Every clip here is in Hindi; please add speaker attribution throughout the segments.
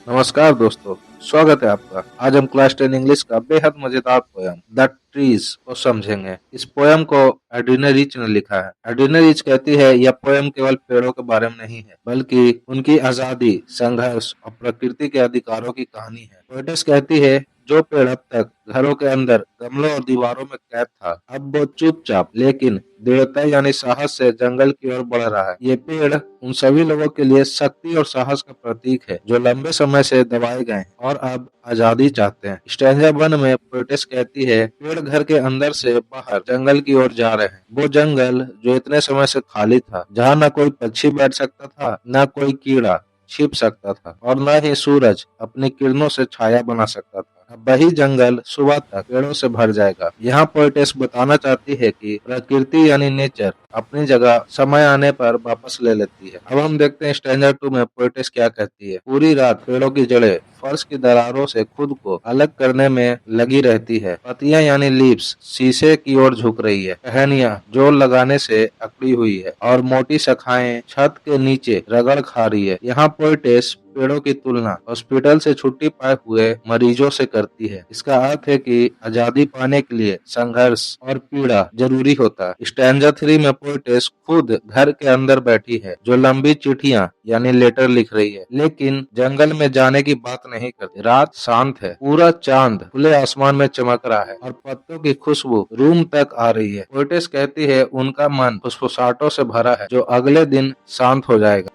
Speaker 1: नमस्कार दोस्तों, स्वागत है आपका। आज हम क्लास 10 इंग्लिश का बेहद मजेदार पोयम द ट्रीज को समझेंगे। इस पोयम को एड्रीना रिच ने लिखा है। एड्रीना रिच कहती है यह पोयम केवल पेड़ों के बारे में नहीं है, बल्कि उनकी आजादी, संघर्ष और प्रकृति के अधिकारों की कहानी है। पोएटिस कहती है जो पेड़ अब तक घरों के अंदर गमलों और दीवारों में कैद था, अब वो चुपचाप लेकिन दृढ़ता यानी साहस से जंगल की ओर बढ़ रहा है। ये पेड़ उन सभी लोगों के लिए शक्ति और साहस का प्रतीक है जो लंबे समय से दबाए गए हैं और अब आजादी चाहते हैं। स्टैंजा 1 में पोएटिस कहती है पेड़ घर के अंदर से बाहर जंगल की ओर जा रहे हैं। वो जंगल जो इतने समय से खाली था, जहाँ न कोई पक्षी बैठ सकता था, न कोई कीड़ा छिप सकता था और न ही सूरज अपनी किरणों से छाया बना सकता था। अब वही जंगल सुबह तक पेड़ों से भर जाएगा। यहाँ पोएटिस बताना चाहती है कि प्रकृति यानी नेचर अपनी जगह समय आने पर वापस ले लेती है। अब हम देखते हैं स्टैंजा 2 में पोएटिस क्या कहती है। पूरी रात पेड़ों की जड़ें फर्श की दरारों से खुद को अलग करने में लगी रहती है। पत्तियां यानी लीव्स शीशे की ओर झुक रही है। टहनियां जोर लगाने से अकड़ी हुई है और मोटी शाखाएं छत के नीचे रगड़ खा रही है। यहाँ पोएटिस पेड़ों की तुलना हॉस्पिटल से छुट्टी पाए हुए मरीजों से करती है। इसका अर्थ है कि आजादी पाने के लिए संघर्ष और पीड़ा जरूरी होता है। स्टैंजा 3 में पोएटिस खुद घर के अंदर बैठी है, जो लंबी चिट्ठियां यानी लेटर लिख रही है, लेकिन जंगल में जाने की बात नहीं करती। रात शांत है, पूरा चांद खुले आसमान में चमक रहा है और पत्तों की खुशबू रूम तक आ रही है। पोएटिस कहती है उनका मन फुसफुसाहटों से भरा है जो अगले दिन शांत हो जाएगा।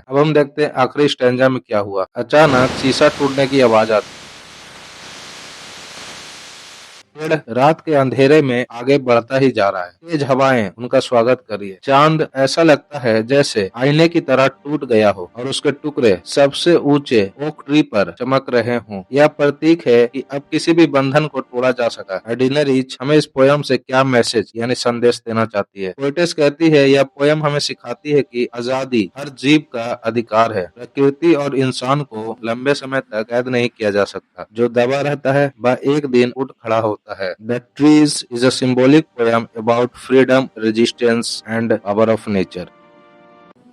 Speaker 1: अब हम देखते हैं आखिरी स्टैंजा में क्या हुआ। अचानक शीशा टूटने की आवाज आती है। पेड़ रात के अंधेरे में आगे बढ़ता ही जा रहा है। तेज हवाएं उनका स्वागत कर रही है। चांद ऐसा लगता है जैसे आईने की तरह टूट गया हो और उसके टुकड़े सबसे ऊंचे ओक ट्री पर चमक रहे हों। यह प्रतीक है कि अब किसी भी बंधन को तोड़ा जा सका। एड्रीना रिच हमें इस पोयम से क्या मैसेज यानी संदेश देना चाहती है। पोएटिस कहती है यह पोयम हमें सिखाती है कि आजादी हर जीव का अधिकार है। प्रकृति और इंसान को लंबे समय तक कैद नहीं किया जा सकता। जो दबा रहता है वह एक दिन उठ खड़ा होता है। The Trees is a symbolic poem about freedom, resistance and power of nature.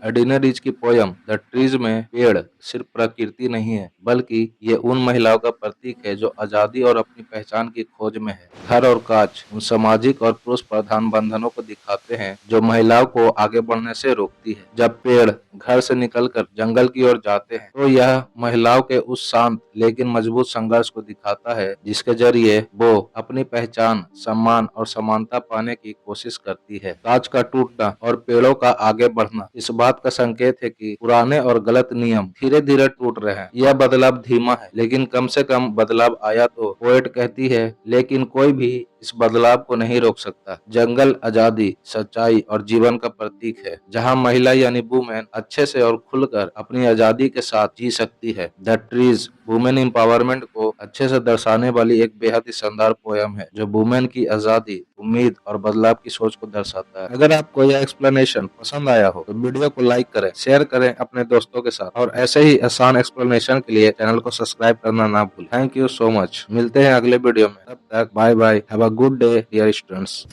Speaker 1: Adrienne Rich की पोयम द ट्रीज में पेड़ सिर्फ प्रकृति नहीं है, बल्कि ये उन महिलाओं का प्रतीक है जो आजादी और अपनी पहचान की खोज में है। घर और काज उन सामाजिक और पुरुष प्रधान बंधनों को दिखाते हैं जो महिलाओं को आगे बढ़ने से रोकती है। जब पेड़ घर से निकलकर जंगल की ओर जाते हैं तो यह महिलाओं के उस शांत लेकिन मजबूत संघर्ष को दिखाता है जिसके जरिए वो अपनी पहचान, सम्मान और समानता पाने की कोशिश करती है। कांच का टूटना और पेड़ों का आगे बढ़ना इस बात का संकेत है कि पुराने और गलत नियम धीरे धीरे टूट रहे हैं। यह बदलाव धीमा है, लेकिन कम से कम बदलाव आया। तो पोएट कहती है लेकिन कोई भी इस बदलाव को नहीं रोक सकता। जंगल आजादी, सच्चाई और जीवन का प्रतीक है, जहां महिला यानी वुमेन अच्छे से और खुलकर अपनी आजादी के साथ जी सकती है। द ट्रीज वुमेन एम्पावरमेंट को अच्छे से दर्शाने वाली एक बेहद ही शानदार पोयम है जो वुमेन की आजादी, उम्मीद और बदलाव की सोच को दर्शाता है। अगर आपको यह एक्सप्लेनेशन पसंद आया हो तो वीडियो को लाइक करें, शेयर करें अपने दोस्तों के साथ और ऐसे ही आसान एक्सप्लेनेशन के लिए चैनल को सब्सक्राइब करना ना भूलें। Thank you so much. मिलते हैं अगले वीडियो में, तब तक bye bye. Have a good day dear students.